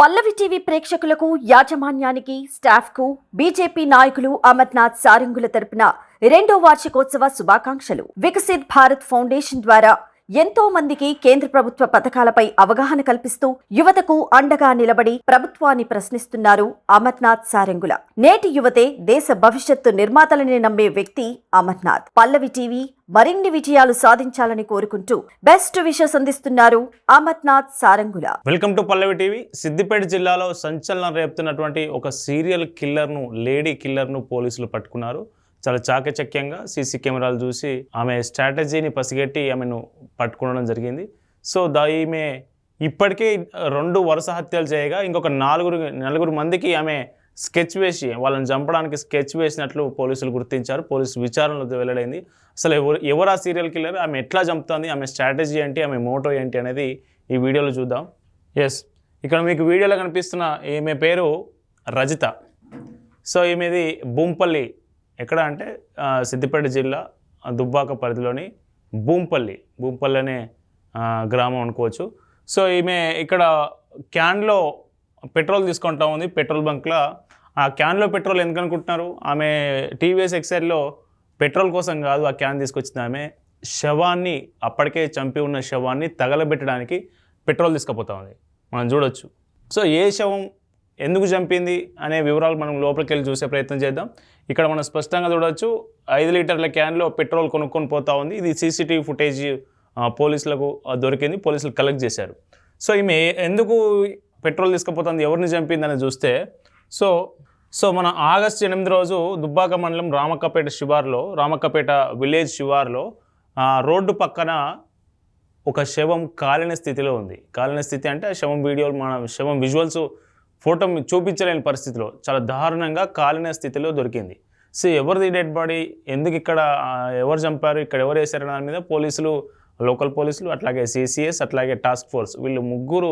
పల్లవి TV ప్రేక్షకులకు, యాజమాన్యానికి, స్టాఫ్కు BJP నాయకులు అమర్నాథ్ సారంగుల తరపున 2వ వార్షికోత్సవ శుభాకాంక్షలు. వికసిత్ భారత్ ఫౌండేషన్ ద్వారా ఎంతో మందికి కేంద్ర ప్రభుత్వ పథకాలపై అవగాహన కల్పిస్తూ యువతకు అండగా నిలబడి ప్రభుత్వాన్ని ప్రశ్నిస్తున్నారు అమర్నాథ్ సారంగుల. నేటి యువతే దేశ భవిష్యత్తు నిర్మాతలని నమ్మే వ్యక్తి అమర్నాథ్. పల్లవి టీవీ మరిన్ని విజయాలు సాధించాలని కోరుకుంటూ బెస్ట్ విషెస్ అందిస్తున్నారు Amarnath Sarangula. Welcome to Pallavi TV. Siddipet జిల్లాలో సంచలనం రేపుతున్నటువంటి ఒక సీరియల్ కిల్లర్ను, లేడీ కిల్లర్ను పోలీసులు పట్టుకున్నారు. చాలా చాకచక్యంగా సీసీ కెమెరాలు చూసి ఆమె స్ట్రాటజీని పసిగట్టి ఆమెను పట్టుకోవడం జరిగింది. సో ఈమె ఇప్పటికే 2 వరుస హత్యలు చేయగా ఇంకొక నలుగురు మందికి ఆమె స్కెచ్ వేసి వాళ్ళని చంపడానికి స్కెచ్ వేసినట్లు పోలీసులు గుర్తించారు. పోలీసు విచారణలో వెల్లడైంది. అసలు ఎవరు ఆ సీరియల్ కిల్లర్, ఆమె ఎట్లా చంపుతుంది, ఆమె స్ట్రాటజీ ఏంటి, ఆమె మోటో ఏంటి అనేది ఈ వీడియోలో చూద్దాం. ఇక్కడ మీకు వీడియోలో కనిపిస్తున్న ఈమె పేరు రజిత. సో ఈమెది భూంపల్లి, ఎక్కడ అంటే సిద్దిపేట జిల్లా దుబ్బాక పరిధిలోని భూంపల్లి అనే గ్రామం అనుకోవచ్చు. సో ఈమె ఇక్కడ క్యాన్లో పెట్రోల్ తీసుకుంటా ఉంది. పెట్రోల్ బంక్లో ఆ క్యాన్లో పెట్రోల్ ఎందుకు అనుకుంటున్నారు? ఆమె టీవీఎస్ ఎక్సైడ్లో పెట్రోల్ కోసం కాదు ఆ క్యాన్ తీసుకొచ్చింది. ఆమె శవాన్ని, అప్పటికే చంపి ఉన్న శవాన్ని తగలబెట్టడానికి పెట్రోల్ తీసుకుపోతా ఉంది. మనం చూడొచ్చు. సో ఏ శవం ఎందుకు చంపింది అనే వివరాలు మనం లోపలికి వెళ్ళి చూసే ప్రయత్నం చేద్దాం. ఇక్కడ మనం స్పష్టంగా చూడవచ్చు, 5 లీటర్ల క్యాన్లో పెట్రోల్ కొనుక్కొని పోతా ఉంది. ఇది సీసీటీవీ ఫుటేజ్ పోలీసులకు దొరికింది, పోలీసులు కలెక్ట్ చేశారు. సో ఈమె ఎందుకు పెట్రోల్ తీసుకుపోతుంది, ఎవరిని చంపింది అని చూస్తే, సో మన ఆగస్టు 8 రోజు దుబ్బాక మండలం రామక్కపేట విలేజ్ శివార్లో రోడ్డు పక్కన ఒక శవం కాలిన స్థితిలో ఉంది. కాలిన స్థితి అంటే శవం వీడియోలు, మన శవం విజువల్స్ ఫోటో చూపించలేని పరిస్థితిలో చాలా దారుణంగా కాలిన స్థితిలో దొరికింది. సో ఎవరిది డెడ్ బాడీ, ఎందుకు ఇక్కడ ఎవరు చంపారు, ఇక్కడ ఎవరు వేశారు దాని మీద పోలీసులు, లోకల్ పోలీసులు, అట్లాగే సిసిఎస్, అట్లాగే టాస్క్ ఫోర్స్, వీళ్ళు ముగ్గురు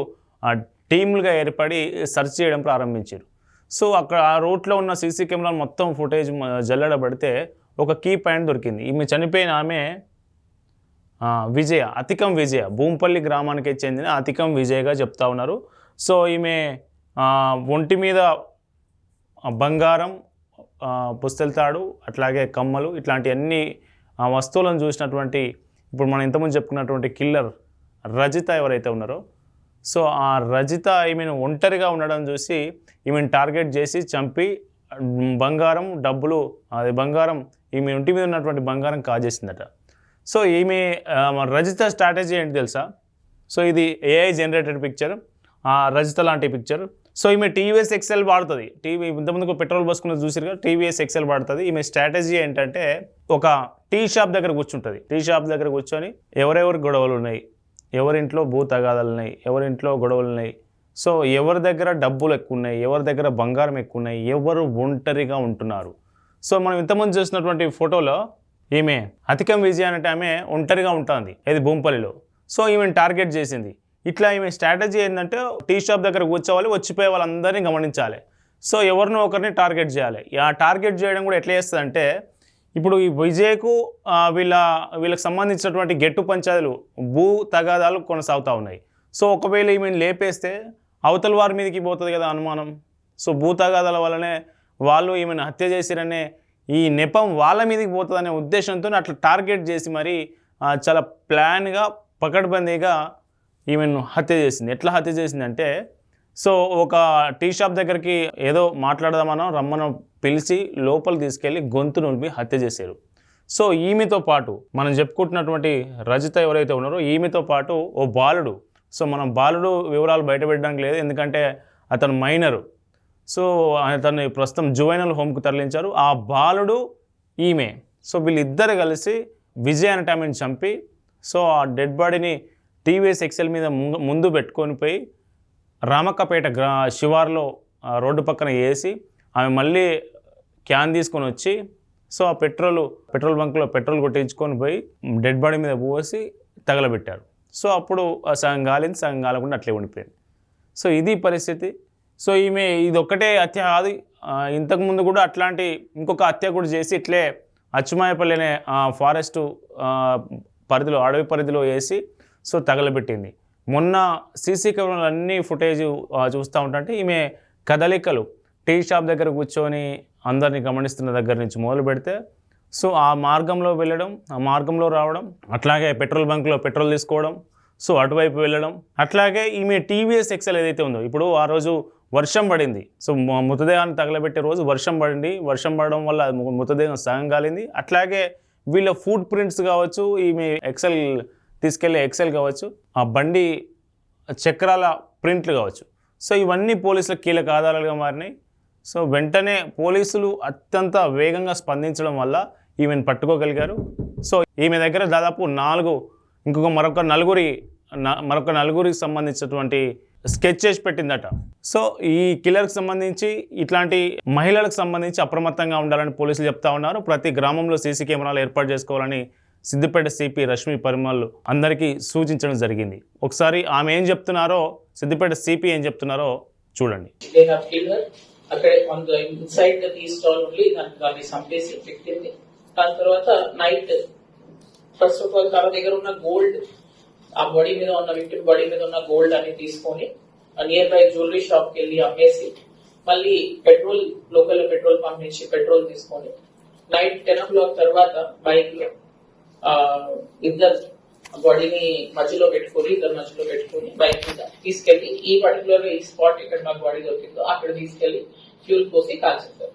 టీములుగా ఏర్పడి సెర్చ్ చేయడం ప్రారంభించారు. సో అక్కడ ఆ రూట్లో ఉన్న సీసీ కెమెరాలు మొత్తం ఫుటేజ్ జల్లడబడితే ఒక కీ పాయింట్ దొరికింది. ఈమె చనిపోయిన ఆమె అతికం విజయ, భూంపల్లి గ్రామానికి చెందిన అతికం విజయగా చెప్తా ఉన్నారు. సో ఈమె ఒంటి మీద బంగారం, పుస్తెలతాడు, అట్లాగే కమ్మలు, ఇట్లాంటి అన్ని వస్తువులను చూసినటువంటి, ఇప్పుడు మనం ఇంతకుముందు చెప్పుకున్నటువంటి కిల్లర్ రజిత ఎవరైతే ఉన్నారో, సో ఆ రజిత ఈమెను ఒంటరిగా ఉండడం చూసి ఈమెను టార్గెట్ చేసి చంపి బంగారం, డబ్బులు, అది బంగారం, ఈమె ఒంటి మీద ఉన్నటువంటి బంగారం కాజేసిందట. సో ఈమె రజిత స్ట్రాటజీ ఏంటి తెలుసా? సో ఇది ఏఐ జనరేటెడ్ పిక్చర్, రజిత లాంటి పిక్చర్. సో ఈమె టీవీఎస్ ఎక్సెల్ వాడుతుంది. ఇంతకుముందుకు పెట్రోల్ బస్కున్న చూసారు కదా, టీవీఎస్ ఎక్సెల్ వాడుతుంది. ఈమె స్ట్రాటజీ ఏంటంటే, ఒక టీ షాప్ దగ్గర కూర్చుంటుంది. టీ షాప్ దగ్గర కూర్చొని ఎవరెవరి గొడవలు ఉన్నాయి, ఎవరింట్లో భూ తగాదాలు ఉన్నాయి, ఎవరింట్లో గొడవలు ఉన్నాయి, సో ఎవరి దగ్గర డబ్బులు ఎక్కువ ఉన్నాయి, ఎవరి దగ్గర బంగారం ఎక్కువ ఉన్నాయి, ఎవరు ఒంటరిగా ఉంటున్నారు. సో మనం ఇంతకుముందు చూసినటువంటి ఫోటోలో ఈమె అతికం విజయ అంటే ఆమె ఒంటరిగా ఉంటుంది, ఇది భూంపల్లిలో. సో ఈమెను టార్గెట్ చేసింది. ఇట్లా ఈమె స్ట్రాటజీ ఏంటంటే, టీ షాప్ దగ్గర కూర్చోవాలి, వచ్చిపోయే వాళ్ళందరినీ గమనించాలి. సో ఎవరినో ఒకరిని టార్గెట్ చేయాలి. ఆ టార్గెట్ చేయడం కూడా ఎట్లా చేస్తుందంటే, ఇప్పుడు ఈ విజయ్కు వీళ్ళకి సంబంధించినటువంటి గెట్టు పంచాయతీలు, భూ తగాదాలు కొనసాగుతూ ఉన్నాయి. సో ఒకవేళ ఈమెను లేపేస్తే అవతల వారి మీదకి పోతుంది కదా అనుమానం. సో భూ తగాదాల వల్లనే వాళ్ళు ఈమెను హత్య చేసిరనే ఈ నెపం వాళ్ళ మీదకి పోతుందనే ఉద్దేశంతో అట్లా టార్గెట్ చేసి మరి చాలా ప్లాన్గా, పకడ్బందీగా ఈమెను హత్య చేసింది. ఎట్లా హత్య చేసిందంటే, సో ఒక టీ షాప్ దగ్గరికి ఏదో మాట్లాడదామనో రమ్మనో పిలిచి లోపలికి తీసుకెళ్ళి గొంతు నులిపి హత్య చేశారు. సో ఈమెతో పాటు మనం చెప్పుకుంటున్నటువంటి రజిత ఎవరైతే ఉన్నారో, ఈమెతో పాటు ఓ బాలుడు. సో మనం బాలుడు వివరాలు బయటపెట్టడానికి లేదు, ఎందుకంటే అతను మైనరు. సో అతన్ని ప్రస్తుతం జువైనల్ హోమ్కు తరలించారు. ఆ బాలుడు, ఈమె, సో వీళ్ళిద్దరు కలిసి విజయ్ అనే ఆమెను చంపి, సో ఆ డెడ్ బాడీని టీవీఎస్ ఎక్సెల్ మీద ముందు పెట్టుకొని పోయి రామక్కపేట శివార్లో రోడ్డు పక్కన వేసి, ఆమె మళ్ళీ క్యాన్ తీసుకొని వచ్చి, సో ఆ పెట్రోల్ బంక్లో పెట్రోల్ కొట్టించుకొని పోయి డెడ్ బాడీ మీద పోసి తగలబెట్టారు. సో అప్పుడు సగం గాలింది, సగం గాలకుండా అట్లే ఉండిపోయింది. సో ఇది పరిస్థితి. సో ఈమె ఇది ఒక్కటే హత్య కాదు, ఇంతకుముందు కూడా అట్లాంటి ఇంకొక హత్య కూడా చేసి ఇట్లే అచ్చుమాయపల్లి అనే ఫారెస్టు పరిధిలో, అడవి పరిధిలో వేసి సో తగలబెట్టింది. మొన్న సీసీ కెమెరాలు అన్ని ఫుటేజ్ చూస్తూ ఉంటుంటే ఈమె కదలికలు టీ షాప్ దగ్గర కూర్చొని అందరినీ గమనిస్తున్న దగ్గర నుంచి మొదలు పెడితే సో ఆ మార్గంలో వెళ్ళడం, ఆ మార్గంలో రావడం, అట్లాగే పెట్రోల్ బంక్లో పెట్రోల్ తీసుకోవడం, సో అటువైపు వెళ్ళడం, అట్లాగే ఈమె టీవీఎస్ ఎక్సెల్ ఏదైతే ఉందో, ఇప్పుడు ఆ రోజు వర్షం పడింది, సో మృతదేహాన్ని తగలబెట్టే రోజు వర్షం పడింది, వర్షం పడడం వల్ల మృతదేహం సగం కాలింది. అట్లాగే వీళ్ళ ఫుట్ ప్రింట్స్ కావచ్చు, ఈమె ఎక్సెల్ తీసుకెళ్లే ఎక్సెల్ కావచ్చు, ఆ బండి చక్రాల ప్రింట్లు కావచ్చు, సో ఇవన్నీ పోలీసులకు కీలక ఆధారాలుగా మారినాయి. సో వెంటనే పోలీసులు అత్యంత వేగంగా స్పందించడం వల్ల ఈమెను పట్టుకోగలిగారు. సో ఈమె దగ్గర దాదాపు మరొక నలుగురికి సంబంధించినటువంటి స్కెచ్ చేసి పెట్టిందట. సో ఈ కిల్లర్కి సంబంధించి, ఇట్లాంటి మహిళలకు సంబంధించి అప్రమత్తంగా ఉండాలని పోలీసులు చెప్తా ఉన్నారు. ప్రతి గ్రామంలో సీసీ కెమెరాలు ఏర్పాటు చేసుకోవాలని సిద్దిపేట సిపి రష్మి పరిమల్ అందరికీ సూచించడం జరిగింది. ఒకసారి ఆమె ఏం చెప్తున్నారో, సిద్దిపేట సిపి ఏం చెప్తున్నారో చూడండి. అక్కడ inside the tea stall only దాన్ని సంపేసి పెట్టింది. దాని తర్వాత నైట్ ఫస్ట్ ఆఫ్ ఆల్ తన దగ్గర ఉన్న గోల్డ్, ఆ బాడీ మీద ఉన్న విక్టిమ్ బాడీ మీద ఉన్న గోల్డ్ అని తీసుకొని నియర్ బై జ్యువెలరీ షాప్ కి వెళ్ళి అమ్మేసి మళ్ళీ లోకల్ పెట్రోల్ పంప్ నుంచి పెట్రోల్ తీసుకొని నైట్ 10 o'clock తర్వాత బైక్ లో ఇద్దరు బాడీని మధ్యలో పెట్టుకొని బైక్ మీద తీసుకెళ్లి ఈ పర్టికులర్ ఈ స్పాట్ ఇక్కడ నాకు బాడీ దొరికిందో అక్కడ తీసుకెళ్లి ఫ్యూల్ పోసి కాల్చేస్తారు.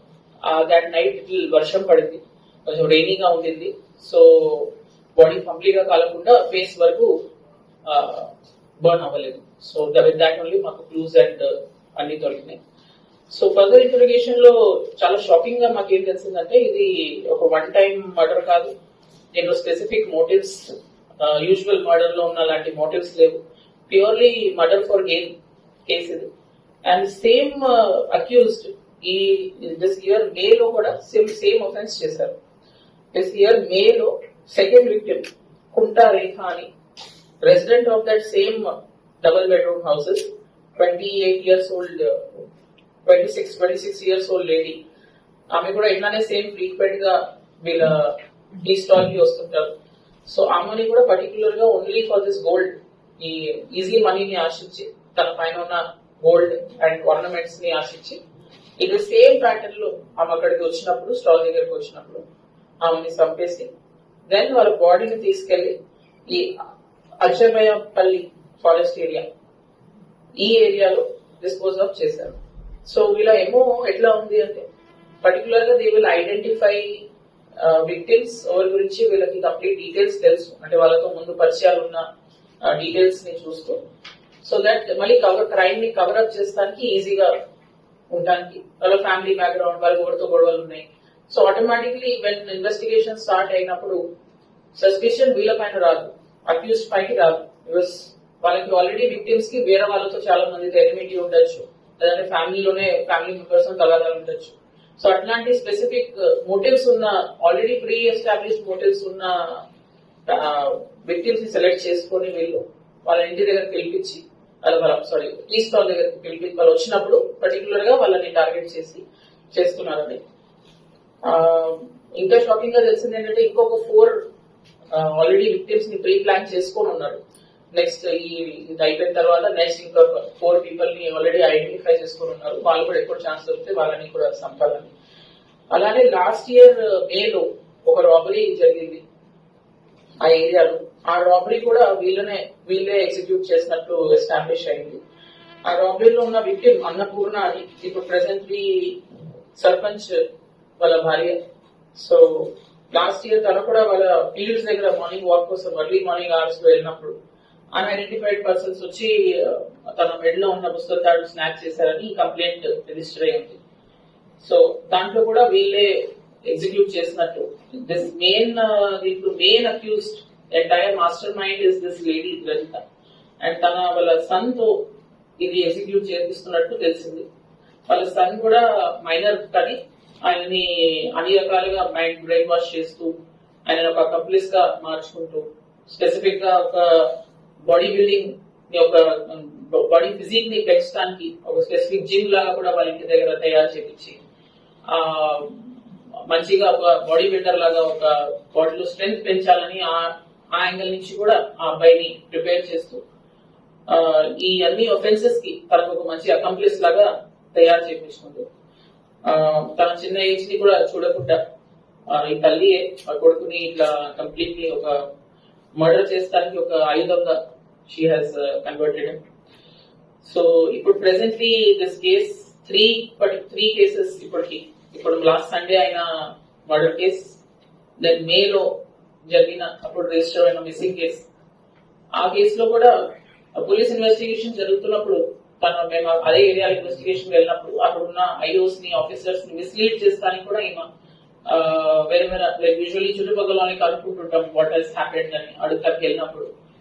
దాట్ నైట్ వర్షం పడింది, కొంచెం రెయినీగా ఉండింది. సో బాడీ కంప్లీట్ గా కాలకుండా ఫేస్ వరకు బర్న్ అవ్వలేదు. సో దాట్ ఓన్లీ మాకు క్లూజ్ అండ్ అన్ని దొరికినాయి. సో ఫర్దర్ ఇంటరోగేషన్ లో చాలా షాకింగ్ గా మాకు ఏం తెలిసిందంటే ఇది ఒక వన్ టైం మర్డర్ కాదు. దీంట్లో స్పెసిఫిక్ మోటివ్స్ యూజువల్ మర్డర్ లో ఉన్న లాంటి మోటివ్స్ లేవు. Purely murder for gain case ఇది. అండ్ సేమ్ అక్యూజ్డ్ ఈ దిస్ ఇయర్ మే లో కూడా సేమ్ అఫెన్స్ చేశారు. దిస్ ఇయర్ మే లో సెకండ్ విక్టిమ్ కుంటా రేఖ అని resident of that same double bedroom houses 26 years old lady. ఆమె కూడా ఇట్లానే సేమ్ ఫ్రీక్వెంట్ గా వీళ్ళ టీ స్టాల్ కి వస్తుంటారు. సో ఆమెని కూడా పర్టికులర్ గా ఓన్లీ ఫర్ దిస్ గోల్డ్, ఈ ఈజీ మనీని ఆశించి తన పైన ఉన్న గోల్డ్ అండ్ ఆర్నమెంట్స్ ని ఆశించి ఇది సేమ్ ప్యాటర్న్ లో ఆమె అక్కడికి వచ్చినప్పుడు, స్టాల్ దగ్గరికి వచ్చినప్పుడు ఆమెని చంపేసి దెన్ వాళ్ళ బాడీని తీసుకెళ్లి ఈ అచ్చమయ్యపల్లి ఫారెస్ట్ ఏరియా ఈ ఏరియాలో డిస్పోజ్ ఆఫ్ చేశారు. సో వీళ్ళ ఏమో ఎట్లా ఉంది అంటే పర్టికులర్ గా దే విల్ ఐడెంటిఫై విక్టిమ్స్ ఎవరి గురించి వీళ్ళకి కంప్లీట్ డీటెయిల్స్ తెలుసు, అంటే వాళ్ళతో ముందు పరిచయాలు ఉన్న డీటెయిల్స్ ని చూస్తూ సో దట్ మళ్ళీ క్రైమ్ ని కవర్ అప్ చేస్తానికి ఈజీగా ఉండడానికి. వాళ్ళ ఫ్యామిలీ బ్యాక్గ్రౌండ్, వాళ్ళ ఎవరితో గొడవలు ఉన్నాయి. So automatically when investigation start అయినప్పుడు సస్పిషన్ వీళ్ళ పైన రాదు, అక్యూజ్ పైకి రాదు. బికాస్ వాళ్ళకి ఆల్రెడీ విక్టిమ్స్ కి వేరే వాళ్ళతో చాలా మంది ఎనిమిటీ ఉండొచ్చు, లేదంటే ఫ్యామిలీ మెంబర్స్ తగాదాలు ఉండొచ్చు. సో అట్లాంటి స్పెసిఫిక్ మోటివ్స్ ఉన్న, ఆల్రెడీ ప్రీ ఎస్టాబ్లిష్ మోటివ్స్ ఉన్న విక్టిమ్స్ ని సెలెక్ట్ చేసుకుని వీళ్ళు వాళ్ళ ఇంటి దగ్గర పిలిపించి టీ స్టాల్ దగ్గరికి పిలిపించి వాళ్ళు వచ్చినప్పుడు పర్టికులర్ గా వాళ్ళని టార్గెట్ చేసి చేస్తున్నారని. ఇంకా షాకింగ్ గా తెలిసింది ఏంటంటే ఇంకొక 4 ఆల్రెడీ విక్టిమ్స్ ని ప్రీ ప్లాన్ చేసుకొని ఉన్నారు. నెక్స్ట్ ఇది అయిపోయిన తర్వాత నెక్స్ట్ ఇంకా 4 people ని ఆల్రెడీ ఐడెంటిఫై చేసుకుని ఉన్నారు. వాళ్ళు కూడా ఎక్కువ ఛాన్స్ దొరికితే వాళ్ళని కూడా చంపాలని. అలానే లాస్ట్ ఇయర్ మేలో ఒక రాబరీ జరిగింది ఆ ఏరియాలో. ఆ రాబరీ కూడా వీళ్ళే ఎగ్జిక్యూట్ చేసినట్టు ఎస్టాబ్లిష్ అయింది. ఆ రాబరీలో ఉన్న విక్టిమ్ అన్నపూర్ణ అని ఇప్పుడు ప్రెసెంట్లీ సర్పంచ్ వాళ్ళ భార్య. సో లాస్ట్ ఇయర్ తను కూడా వాళ్ళ ఫీల్డ్స్ దగ్గర మార్నింగ్ వాక్ కోసం ఎర్లీ మార్నింగ్ అవర్స్ లో వెళ్ళినప్పుడు అన్ఐడెంటిఫైడ్ పర్సన్స్ వచ్చి తన మెడలో ఉన్న పుస్తక తాడు స్నాచ్ చేశారని కంప్లైంట్ రిజిస్టర్ అయ్యింది. సో దాంట్లో కూడా వీళ్ళే ఎగ్జిక్యూట్ చేసినట్టు. This main accused entire master mind is this lady Lalitha. And వాళ్ళ సన్ తో ఇది ఎగ్జిక్యూట్ చేపిస్తున్నట్టు తెలిసింది. వాళ్ళ సన్ కూడా మైనర్ కానీ ఆయనని అన్ని రకాలుగా మైండ్ బ్రెయిన్ వాష్ చేస్తూ ఆయన ఒక కంప్లీస్ గా మార్చుకుంటూ స్పెసిఫిక్ గా ఒక బాడీ బిల్డింగ్ ఒక బాడీ ఫిజిక్ ని పెంచడానికి ఒక స్పెసిఫిక్ జిమ్ లాగా కూడా వాళ్ళ ఇంటి దగ్గర తయారు చేపించి మంచిగా ఒక బాడీ బిల్డర్ లాగా ఒక బాడీలో స్ట్రెంగ్త్ పెంచాలని ఆ యాంగిల్ నుంచి కూడా ఆ అబ్బాయిని ప్రిపేర్ చేస్తూ ఈ అన్ని ఒఫెన్సెస్ కి తనకు ఒక మంచి అకంప్లిస్ లాగా తయారు చేయించుకుంది. తన చిన్న ఏజ్ ని కూడా చూడకుండా ఈ తల్లి ఆ కొడుకుని ఇట్లా కంప్లీట్లీ ఒక మర్డర్ చేస్తానికి ఒక ఆయుధంగా షీ హాజ్ కన్వర్టెడ్. సో ఇప్పుడు presently this case three cases ఇప్పుడు లాస్ట్ సండే అయిన మర్డర్ కేస్, దెన్ మేలో జరిగిన అప్పుడు రిజిస్టర్ అయిన మిస్సింగ్ కేసు. ఆ కేసులో కూడా పోలీస్ ఇన్వెస్టిగేషన్ జరుగుతున్నప్పుడు మేము అదే ఏరియా ఇన్వెస్టిగేషన్ వెళ్ళినప్పుడు అక్కడ ఉన్న ఐఓస్ ని ఆఫీసర్స్ ని మిస్లీడ్ చేస్తానికి కూడా ఈమె వేరే యూజువల్లీ చుట్టుపక్కల కనుక్కుంటుంటాం వాట్ హెస్ హ్యాపెండ్ అని అడుగుతానికి వెళ్ళినప్పుడు